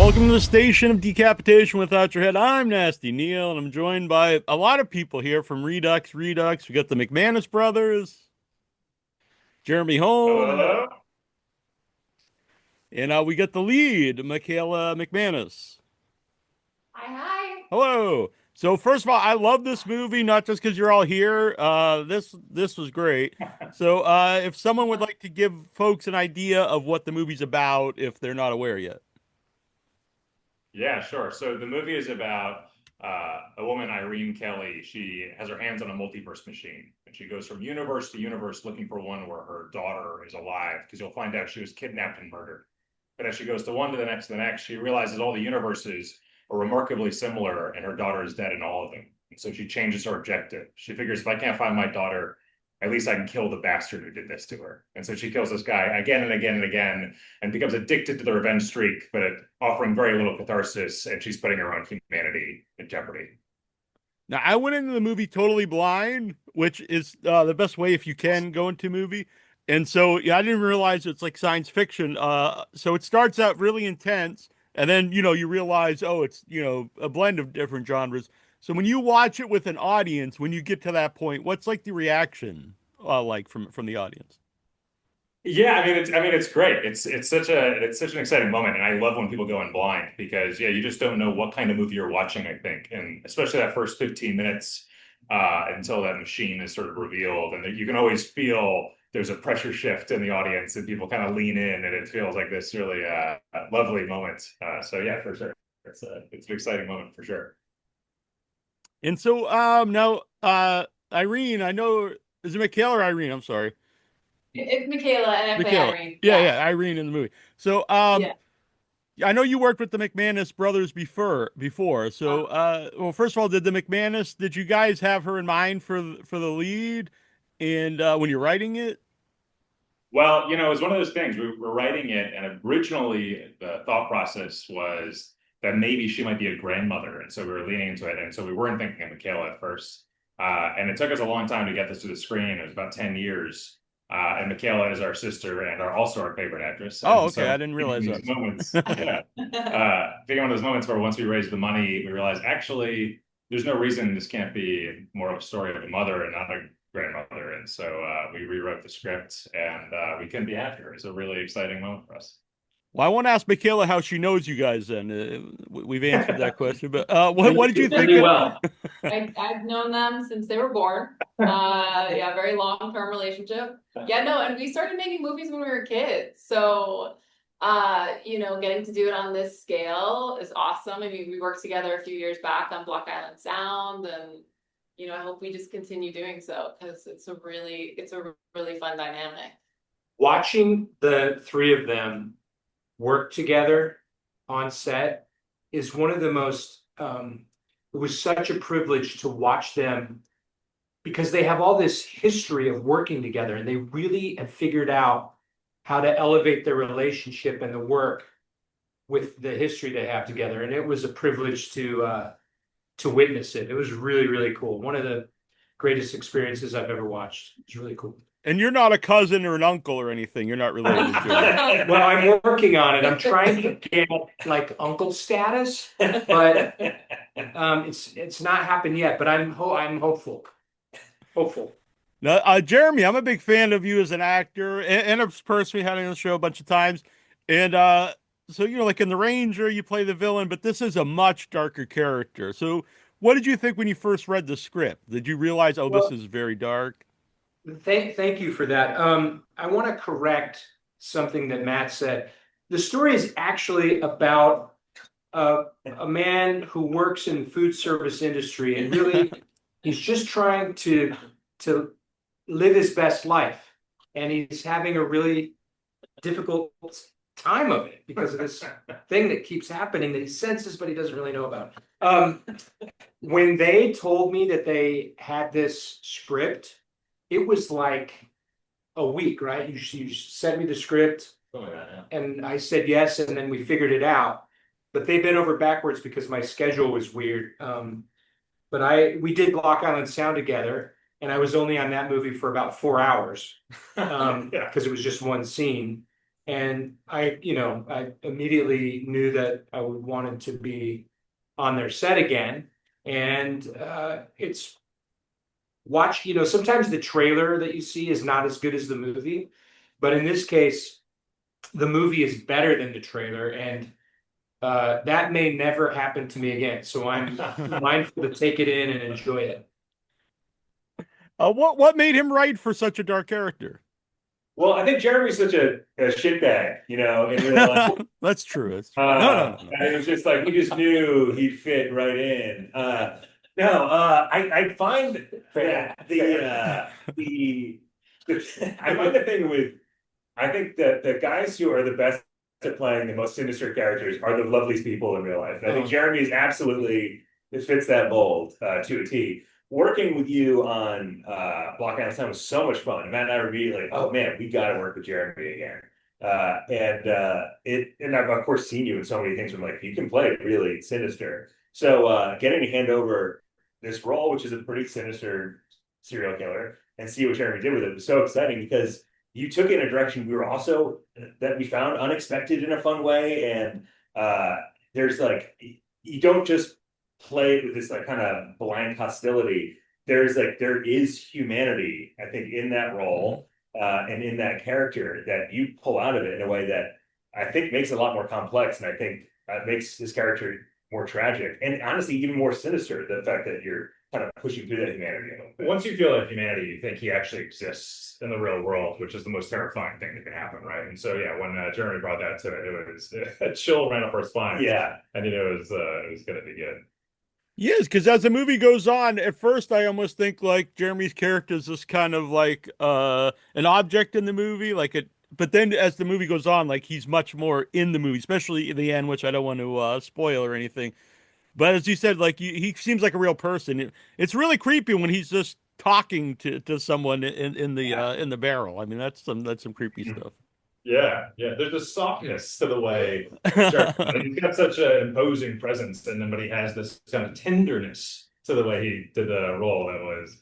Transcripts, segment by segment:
Welcome to the station of decapitation without your head. I'm Nasty Neal, and I'm joined by a lot of people here from Redux Redux. We got the McManus brothers, Jeremy Hello, Holm, hello. and we got the lead, Michaela McManus. Hi, hi. Hello. So first of all, I love this movie, not just because you're all here. This was great. So if someone would like to give folks an idea of what the movie's about, if they're not aware yet. Yeah, sure. So the movie is about a woman, Irene Kelly. She has her hands on a multiverse machine, and she goes from universe to universe looking for one where her daughter is alive, because you'll find out she was kidnapped and murdered. But as she goes to one to the next, she realizes all the universes are remarkably similar, and her daughter is dead in all of them. And so she changes her objective. She figures, if I can't find my daughter, at least I can kill the bastard who did this to her. And so she kills this guy again and again and again, and becomes addicted to the revenge streak, but offering very little catharsis, and she's putting her own humanity in jeopardy. Now, I went into the movie totally blind, which is the best way if you can go into a movie. And so, yeah, I didn't realize it's like science fiction. So it starts out really intense, and then, you realize, oh, it's, a blend of different genres. So when you watch it with an audience, when you get to that point, what's like the reaction like from the audience? Yeah, it's great. It's such an exciting moment, and I love when people go in blind because yeah, you just don't know what kind of movie you're watching, I think, and especially that first 15 minutes until that machine is sort of revealed, and you can always feel there's a pressure shift in the audience, and people kind of lean in, and it feels like this really lovely moment. So yeah, for sure, it's an exciting moment for sure. And so now Irene, I know, is it Michaela or Irene? I'm sorry. It's Michaela and I play Michaela. Irene. Yeah, Yeah. yeah, Irene in the movie. So Yeah. I know you worked with the McManus brothers before. So well, first of all, did you guys have her in mind for the lead and when you're writing it? Well, it was one of those things. We were writing it, and originally the thought process was that maybe she might be a grandmother, and so we were leaning into it, and so we weren't thinking of Michaela at first. And it took us a long time to get this to the screen. It was about 10 years. And Michaela is our sister and also our favorite actress. Oh, And okay. I so didn't thinking realize these that. moments, yeah, thinking one of those moments where once we raised the money, we realized actually there's no reason this can't be more of a story of a mother and not a grandmother. And so we rewrote the script, and we couldn't be happier. It's a really exciting moment for us. Well, I want to ask Michaela how she knows you guys. Then we've answered that question, but what did you think? Really well. I've known them since they were born. Yeah, very long-term relationship. Yeah, no, and we started making movies when we were kids. So, getting to do it on this scale is awesome. I mean, we worked together a few years back on Block Island Sound, and I hope we just continue doing so because it's a really fun dynamic. Watching the three of them work together on set is one of the most, it was such a privilege to watch them because they have all this history of working together, and they really have figured out how to elevate their relationship and the work with the history they have together. And it was a privilege to witness it. It was really, really cool. One of the greatest experiences I've ever watched. It's really cool. And you're not a cousin or an uncle or anything. You're not related to it. Well, I'm working on it. I'm trying to get like uncle status, but it's not happened yet. But I'm hopeful. Hopeful. Now, Jeremy, I'm a big fan of you as an actor and a person we had on the show a bunch of times. And so, like in The Ranger, you play the villain, but this is a much darker character. So what did you think when you first read the script? Did you realize, oh, this is very dark? Thank you for that. I want to correct something that Matt said. The story is actually about a man who works in the food service industry, and really he's just trying to live his best life, and he's having a really difficult time of it because of this thing that keeps happening that he senses but he doesn't really know about. When they told me that they had this script, it was like a week, right? You sent me the script, and I said yes, and then we figured it out. But they bent over backwards because my schedule was weird. But we did Block Island Sound together, and I was only on that movie for about 4 hours because it was just one scene. And I immediately knew that I would wanted to be on their set again. And it's sometimes the trailer that you see is not as good as the movie, but in this case, the movie is better than the trailer, and that may never happen to me again. So I'm mindful to take it in and enjoy it. What made him write for such a dark character? Well, I think Jeremy's such a shitbag, in real life. That's true. That's true. No. And it was just like he just knew he'd fit right in. I find that I find the thing with I think that the guys who are the best at playing the most sinister characters are the loveliest people in real life. And I think Jeremy is absolutely it fits that mold to a T. Working with you on Block Out of Time was so much fun. Matt and I were immediately like, oh man, we got to work with Jeremy again. And I've of course seen you in so many things. Where I'm like, you can play really sinister. So getting to hand over this role, which is a pretty sinister serial killer, and see what Jeremy did with it was so exciting because you took it in a direction we were also that we found unexpected in a fun way. And there's like you don't just play it with this like kind of blind hostility. There is humanity, I think, in that role and in that character that you pull out of it in a way that I think makes it a lot more complex, and I think makes his character more tragic and honestly even more sinister. The fact that you're kind of pushing through that humanity a little bit. Once you feel that humanity, you think he actually exists in the real world, which is the most terrifying thing that can happen, right? And so, yeah, when Jeremy brought that to it, it was a chill ran up our spine. Yeah, and it was going to be good. Yes, because as the movie goes on, at first I almost think like Jeremy's character is just kind of like an object in the movie, but then as the movie goes on, like he's much more in the movie, especially in the end, which I don't want to spoil or anything. But as you said, like he seems like a real person. It's really creepy when he's just talking to someone in the barrel. I mean, that's some creepy stuff. Yeah. There's a softness to the way he's got such an imposing presence, and then but he has this kind of tenderness to the way he did the role. That was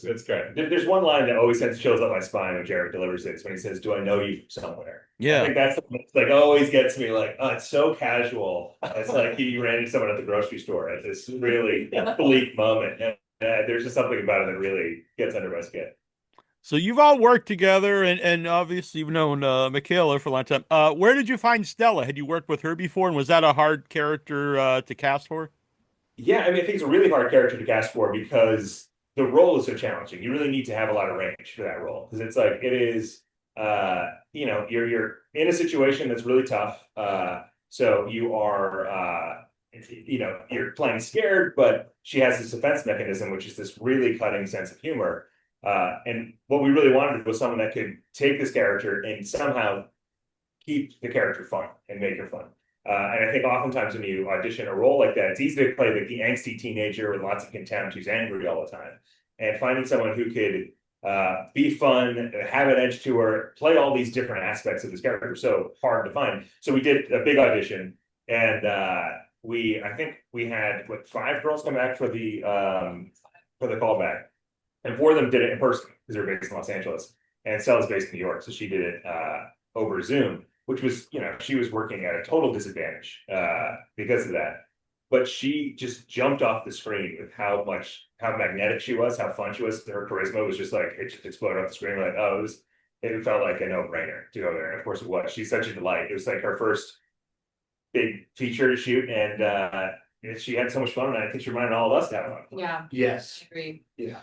it's great. There's one line that always sends chills up my spine when Jared delivers it. It's when he says, "Do I know you from somewhere?" Yeah, I think that's like always gets me. Like, oh, it's so casual. It's like he ran into someone at the grocery store at this really bleak moment, and there's just something about it that really gets under my skin. So you've all worked together, and obviously you've known Michaela for a long time. Where did you find Stella? Had you worked with her before, and was that a hard character to cast for? Yeah, I mean, I think it's a really hard character to cast for because the role is so challenging. You really need to have a lot of range for that role because it's like it is. You're in a situation that's really tough. So you are, you're playing scared, but she has this defense mechanism, which is this really cutting sense of humor. And what we really wanted was someone that could take this character and somehow keep the character fun and make her fun. And I think oftentimes when you audition a role like that, it's easy to play the angsty teenager with lots of contempt who's angry all the time. And finding someone who could be fun, have an edge to her, play all these different aspects of this character is so hard to find. So we did a big audition, and I think we had 5 girls come back for the callback. And 4 of them did it in person because they're based in Los Angeles. And Stella's based in New York. So she did it over Zoom, which was, she was working at a total disadvantage because of that. But she just jumped off the screen with how magnetic she was, how fun she was. Her charisma was just like, it just exploded off the screen. Like, it felt like a no-brainer to go there. And of course it was. She's such a delight. It was like her first big feature to shoot. And she had so much fun. And I think she reminded all of us to have fun. Yeah. Yes. I agree. Yeah.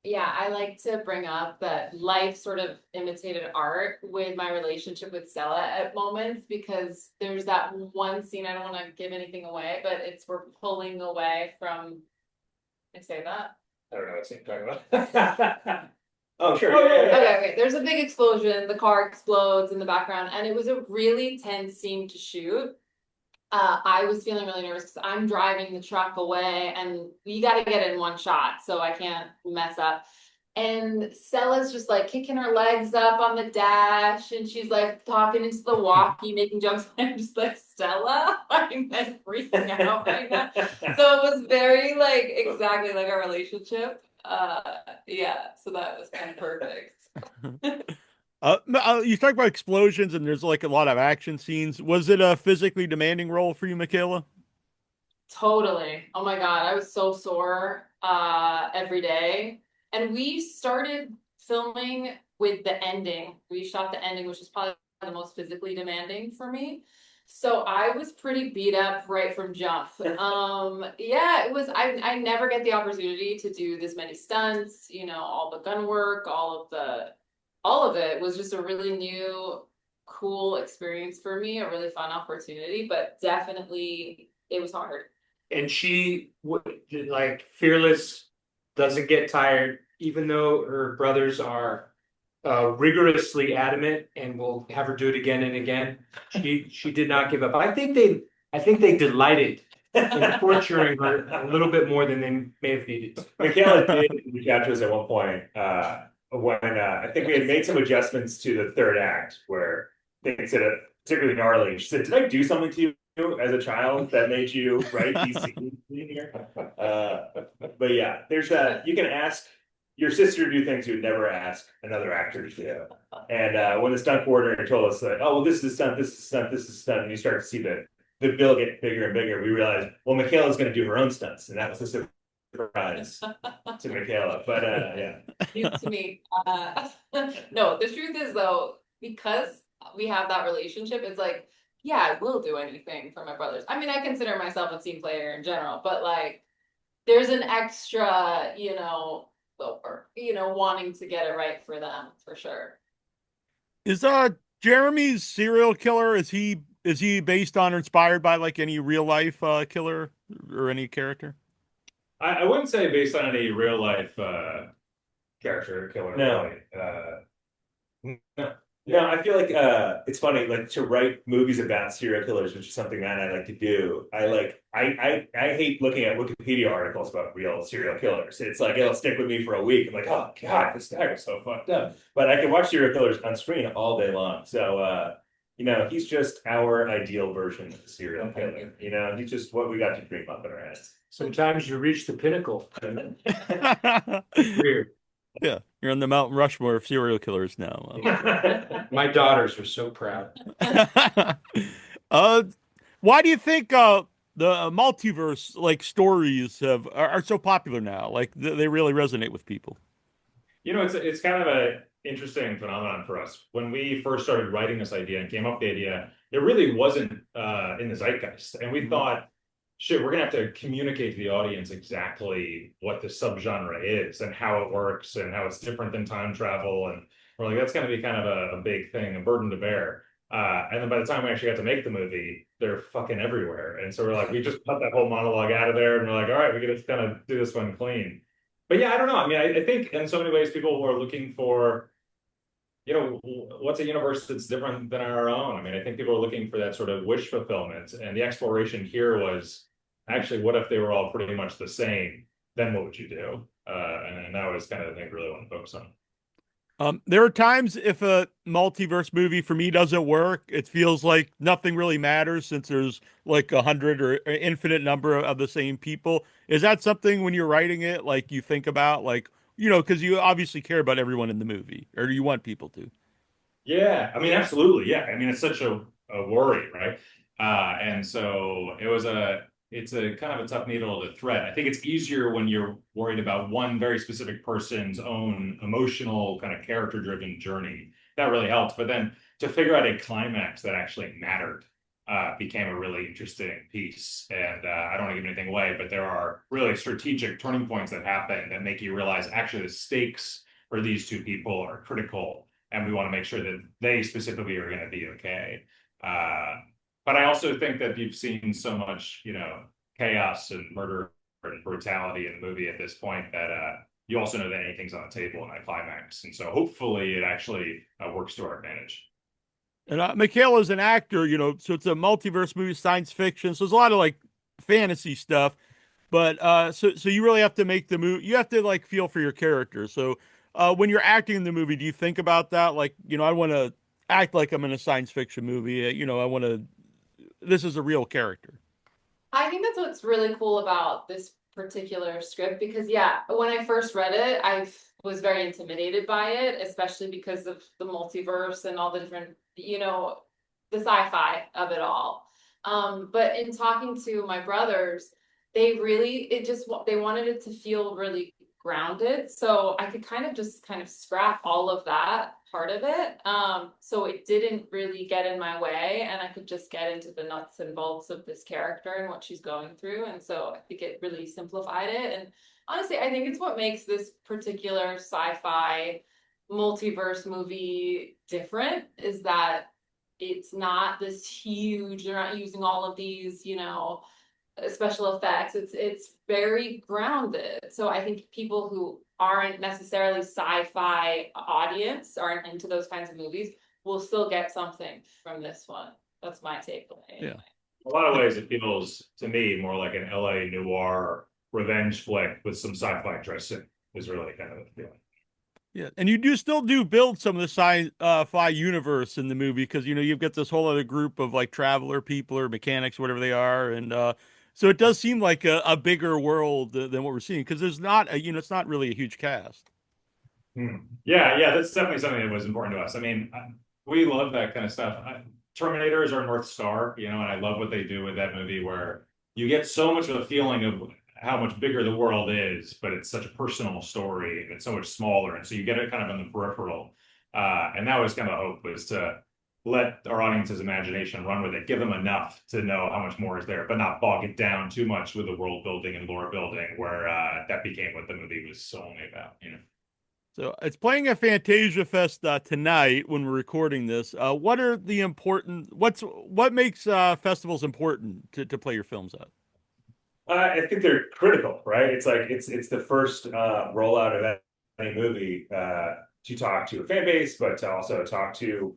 Yeah, I like to bring up that life sort of imitated art with my relationship with Stella at moments, because there's that one scene, I don't want to give anything away, but we're pulling away from, I say that? I don't know what scene you're talking about. Oh, sure. Okay. There's a big explosion, the car explodes in the background, and it was a really tense scene to shoot. I was feeling really nervous because I'm driving the truck away and we got to get in one shot, so I can't mess up. And Stella's just like kicking her legs up on the dash, and she's like talking into the walkie, making jokes. I'm just like, Stella, I'm freaking out right now. So it was very like exactly like our relationship. So that was kind of perfect. You talk about explosions and there's like a lot of action scenes. Was it a physically demanding role for you, Michaela? Totally. Oh my God, I was so sore every day. And we started filming with the ending. We shot the ending, which is probably the most physically demanding for me. So I was pretty beat up right from jump. Yeah, it was I never get the opportunity to do this many stunts, all the gun work, all of it was just a really new, cool experience for me, a really fun opportunity, but definitely it was hard. And like fearless, doesn't get tired, even though her brothers are rigorously adamant and will have her do it again and again. She did not give up. I think they delighted in torturing her a little bit more than they may have needed. Michaela did reach out to us at one point when I think we had made some adjustments to the third act where things hit a particularly gnarly. She said, "Did I do something to you as a child that made you write these scenes in here?" But yeah, you can ask your sister to do things you would never ask another actor to do. And when the stunt coordinator told us that, oh, well, this is a stunt, this is a stunt, this is a stunt, and you start to see the bill get bigger and bigger, we realized, well, Michaela's going to do her own stunts, and that was the surprise to Michaela. But yeah, News to me. No, the truth is though, because we have that relationship, it's like, yeah, I will do anything for my brothers. I mean, I consider myself a team player in general, but like, there's an extra, wanting to get it right for them for sure. Is Jeremy's serial killer, is he based on or inspired by like any real life killer or any character? I wouldn't say based on any real life character killer. No. Really. no, I feel like it's funny, like to write movies about serial killers, which is something that I like to do. I hate looking at Wikipedia articles about real serial killers. It's like it'll stick with me for a week. I'm like, oh God, this guy was so fucked up. But I can watch serial killers on screen all day long. So he's just our ideal version of a serial killer. He's just what we got to dream up in our heads. Sometimes you reach the pinnacle. Weird. Yeah, you're on the Mount Rushmore of serial killers now. My daughters are so proud. Why do you think the multiverse like stories are so popular now? Like they really resonate with people. It's kind of a interesting phenomenon for us. When we first started writing this idea and came up with the idea, it really wasn't in the zeitgeist. And we thought, shit, we're gonna have to communicate to the audience exactly what the subgenre is and how it works and how it's different than time travel. And we're like, that's gonna be kind of a big thing, a burden to bear. And then by the time we actually got to make the movie, they're fucking everywhere. And so we're like, we just cut that whole monologue out of there, and we're like, all right, we gotta kind of do this one clean. But yeah, I don't know. I mean, I think in so many ways people are looking for, what's a universe that's different than our own? I mean, I think people are looking for that sort of wish fulfillment. And the exploration here was actually, what if they were all pretty much the same? Then what would you do? And that was kind of the thing I really want to focus on. There are times if a multiverse movie for me doesn't work, it feels like nothing really matters since there's like 100 or an infinite number of the same people. Is that something when you're writing it, like you think about, like, because you obviously care about everyone in the movie, or do you want people to? Yeah, I mean, absolutely. Yeah, I mean, it's such a worry, right? And so it's a kind of a tough needle to thread. I think it's easier when you're worried about one very specific person's own emotional kind of character-driven journey. That really helps. But then to figure out a climax that actually mattered became a really interesting piece. And I don't want to give anything away, but there are really strategic turning points that happen that make you realize actually the stakes for these two people are critical, and we want to make sure that they specifically are going to be okay. But I also think that you've seen so much, chaos and murder and brutality in the movie at this point that you also know that anything's on the table in that climax. And so hopefully it actually works to our advantage. And Michaela is an actor, so it's a multiverse movie, science fiction. So there's a lot of like fantasy stuff. But so you really have to make the movie. You have to like feel for your character. So when you're acting in the movie, do you think about that? Like, I want to act like I'm in a science fiction movie. This is a real character. I think that's what's really cool about this particular script because yeah, when I first read it, I was very intimidated by it, especially because of the multiverse and all the different, the sci-fi of it all. But in talking to my brothers, they wanted it to feel really grounded. So I could kind of scrap all of that part of it. So it didn't really get in my way and I could just get into the nuts and bolts of this character and what she's going through. And so I think it really simplified it. And honestly, I think it's what makes this particular sci-fi multiverse movie different is that it's not this huge, they're not using all of these, special effects. It's very grounded. So I think people who aren't necessarily sci-fi audience, aren't into those kinds of movies, will still get something from this one. That's my takeaway. Yeah. A lot of ways it feels to me more like an LA noir revenge flick with some sci-fi dressing is really kind of the feeling. Yeah, and you still build some of the sci-fi universe in the movie because you've got this whole other group of like traveler people or mechanics, whatever they are, and so it does seem like a bigger world than what we're seeing because there's not it's not really a huge cast. Yeah, that's definitely something that was important to us. I mean, we love that kind of stuff. Terminator is our North Star, and I love what they do with that movie where you get so much of a feeling of how much bigger the world is, but it's such a personal story and it's so much smaller. And so you get it kind of on the peripheral. And that was kind of the hope, was to let our audience's imagination run with it, give them enough to know how much more is there, but not bog it down too much with the world building and lore building where that became what the movie was solely about, So it's playing at Fantasia Fest tonight when we're recording this. What makes festivals important to play your films at? I think they're critical, right? It's like it's the first rollout of any movie to talk to a fan base, but to also talk to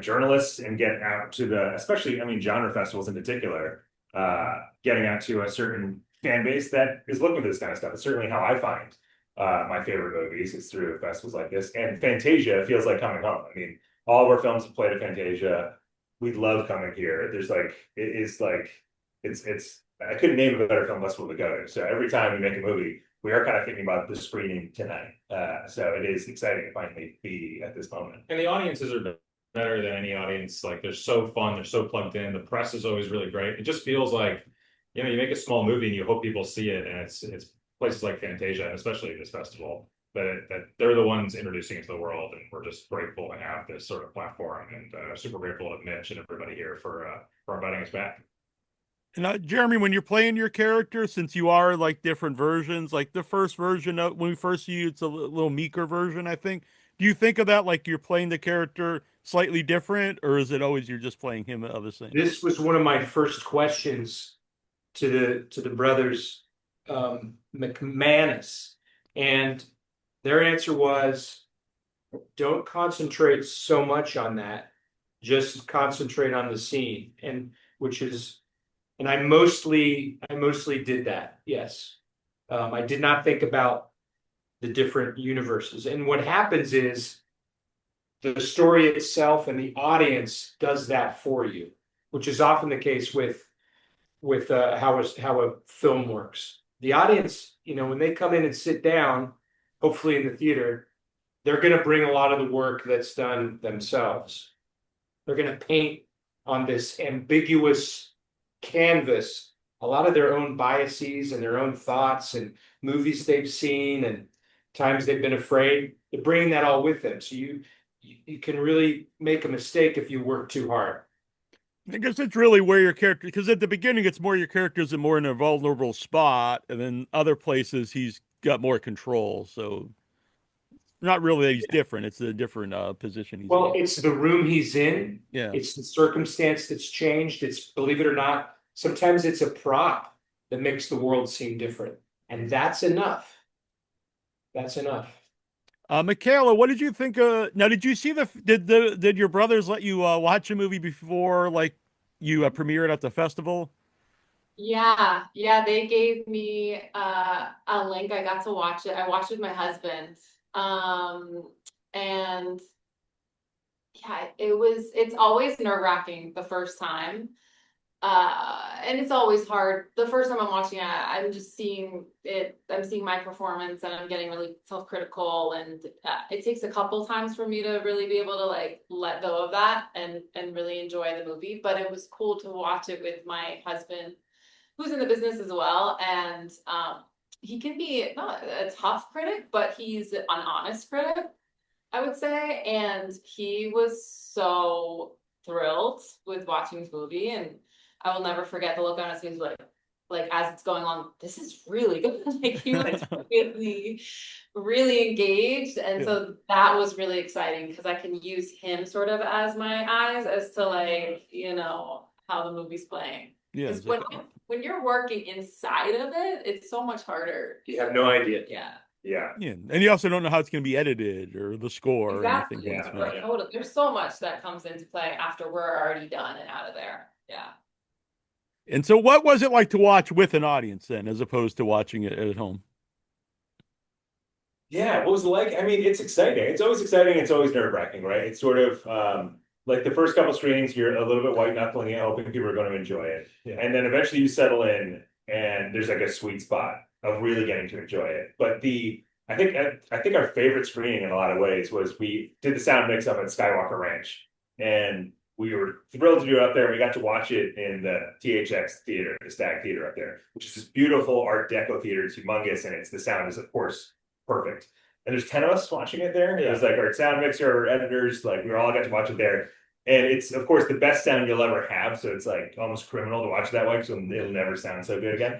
journalists and get out to especially genre festivals in particular, getting out to a certain fan base that is looking for this kind of stuff. It's certainly how I find my favorite movies is through festivals like this. And Fantasia feels like coming home. I mean, all of our films have played at Fantasia. We love coming here. It's I couldn't name a better film festival to go to. So every time we make a movie, we are kind of thinking about the screening tonight. So it is exciting to finally be at this moment. And the audiences are better than any audience. Like they're so fun, they're so plugged in. The press is always really great. It just feels like, you make a small movie and you hope people see it, and it's places like Fantasia, especially this festival, that they're the ones introducing it to the world, and we're just grateful to have this sort of platform, and super grateful to Mitch and everybody here for inviting us back. And Jeremy, when you're playing your character, since you are like different versions, like the first version of when we first see you, it's a little meeker version, I think. Do you think of that like you're playing the character slightly different, or is it always you're just playing him the same? This was one of my first questions to the brothers McManus, and their answer was, don't concentrate so much on that, just concentrate on the scene, and I mostly did that. Yes. I did not think about the different universes. And what happens is the story itself and the audience does that for you, which is often the case with how a film works. The audience, when they come in and sit down, hopefully in the theater, they're going to bring a lot of the work that's done themselves. They're going to paint on this ambiguous canvas a lot of their own biases and their own thoughts and movies they've seen and times they've been afraid. They're bringing that all with them. So you can really make a mistake if you work too hard. I guess it's really where your character, because at the beginning it's more your character's more in a vulnerable spot, and then other places he's got more control. So not really that he's different. It's a different position he's in. It's the room he's in. Yeah. It's the circumstance that's changed. It's, believe it or not, sometimes it's a prop that makes the world seem different. And that's enough. That's enough. Michaela, what did you think? Now, did you see did your brothers let you watch a movie before, like you premiere it at the festival? Yeah, they gave me a link. I got to watch it. I watched it with my husband. And yeah, it's always nerve-wracking the first time. And it's always hard. The first time I'm watching it, I'm just seeing it, I'm seeing my performance and I'm getting really self-critical, and it takes a couple times for me to really be able to like let go of that and really enjoy the movie. But it was cool to watch it with my husband, who's in the business as well, and he can be not a tough critic, but he's an honest critic, I would say, and he was so thrilled with watching this movie, and I will never forget the look on his face, like as it's going on, this is really good. Like he was really, really engaged, and so that was really exciting because I can use him sort of as my eyes as to like how the movie's playing. Yeah, Because when you're working inside of it, it's so much harder. You have no idea. Yeah. Yeah. yeah, and you also don't know how it's going to be edited or the score Exactly. or anything. Yeah, Like that. Totally. There's so much that comes into play after we're already done and out of there. Yeah. And so, what was it like to watch with an audience then, as opposed to watching it at home? Yeah, what was it like? I mean, it's exciting. It's always exciting. It's always nerve-wracking, right? It's sort of like the first couple screenings, you're a little bit white-knuckling it, hoping people are going to enjoy it. Yeah. And then eventually you settle in and there's like a sweet spot of really getting to enjoy it. But I think our favorite screening in a lot of ways was we did the sound mix up at Skywalker Ranch. And we were thrilled to do it up there. We got to watch it in the THX theater, the Stag Theater up there, which is this beautiful Art Deco theater. It's humongous, and the sound is, of course, perfect. And there's 10 of us watching it there. It was like our sound mixer, our editors, like we all got to watch it there. And it's, of course, the best sound you'll ever have. So it's like almost criminal to watch it that way because it'll never sound so good again.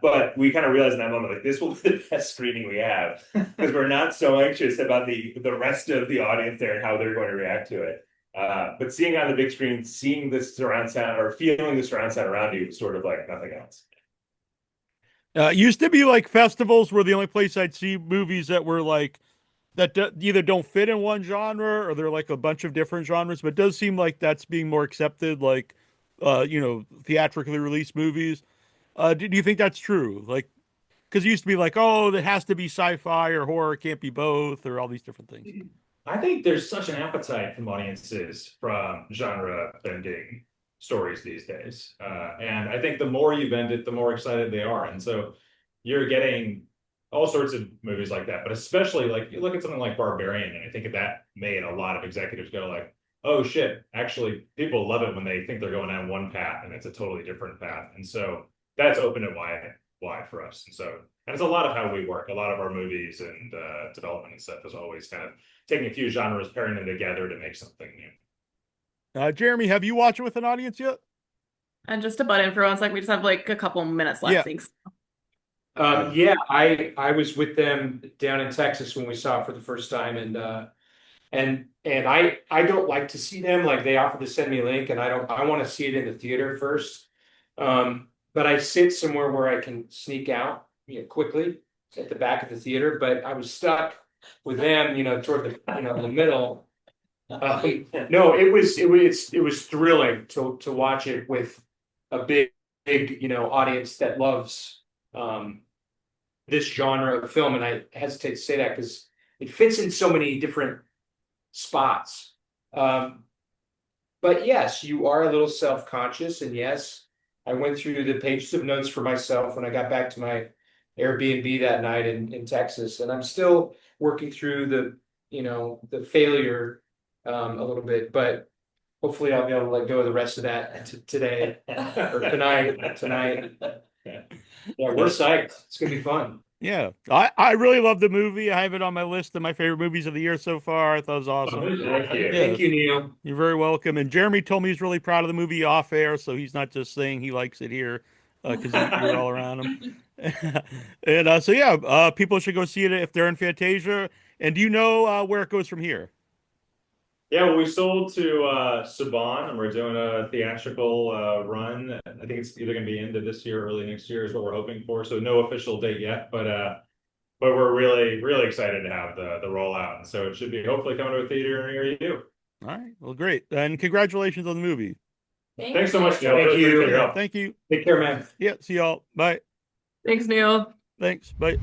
But we kind of realized in that moment, like, this will be the best screening we have because we're not so anxious about the rest of the audience there and how they're going to react to it. But seeing on the big screen, seeing this surround sound or feeling the surround sound around you was sort of like nothing else. Used to be like festivals were the only place I'd see movies that were like that either don't fit in one genre or they're like a bunch of different genres. But it does seem like that's being more accepted, like theatrically released movies. Do you think that's true? Like, because it used to be like, oh, it has to be sci-fi or horror, it can't be both, or all these different things. I think there's such an appetite from audiences from genre bending stories these days. And I think the more you bend it, the more excited they are. And so you're getting all sorts of movies like that, but especially like you look at something like Barbarian, and I think that made a lot of executives go like, oh shit, actually people love it when they think they're going down one path and it's a totally different path. And so that's opened it wide for us. And it's a lot of how we work. A lot of our movies and development and stuff is always kind of taking a few genres, pairing them together to make something new. Jeremy, have you watched it with an audience yet? And just to butt in for one sec, we just have like a couple minutes left. Yeah. Thanks. Yeah, I was with them down in Texas when we saw it for the first time, and I don't like to see them. Like, they offered to send me a link, and I want to see it in the theater first. But I sit somewhere where I can sneak out, quickly at the back of the theater. But I was stuck with them, toward the middle. No, it was thrilling to watch it with a big audience that loves this genre of film. And I hesitate to say that because it fits in so many different spots. But yes, you are a little self-conscious, and yes, I went through the pages of notes for myself when I got back to my Airbnb that night in Texas, and I'm still working through the failure a little bit, but hopefully I'll be able to let go of the rest of that today or tonight. Yeah, we're psyched. It's gonna be fun. Yeah, I really love the movie. I have it on my list of my favorite movies of the year so far. I thought it was awesome. Thank you. Yeah. Thank you, Neil. You're very welcome. And Jeremy told me he's really proud of the movie off air, so he's not just saying he likes it here because you're all around him. And so yeah, people should go see it if they're in Fantasia. And do you know where it goes from here? Yeah, well, we sold to Saban, and we're doing a theatrical run. I think it's either going to be end of this year or early next year is what we're hoping for. So no official date yet, but we're really, really excited to have the rollout. And so it should be hopefully coming to a theater near you. All right. Well, great. And congratulations on the movie. Thanks so much, Neil. Thank you. Appreciate your help. Thank you. Take care, man. Yeah. See y'all. Bye. Thanks, Neil. Thanks. Bye.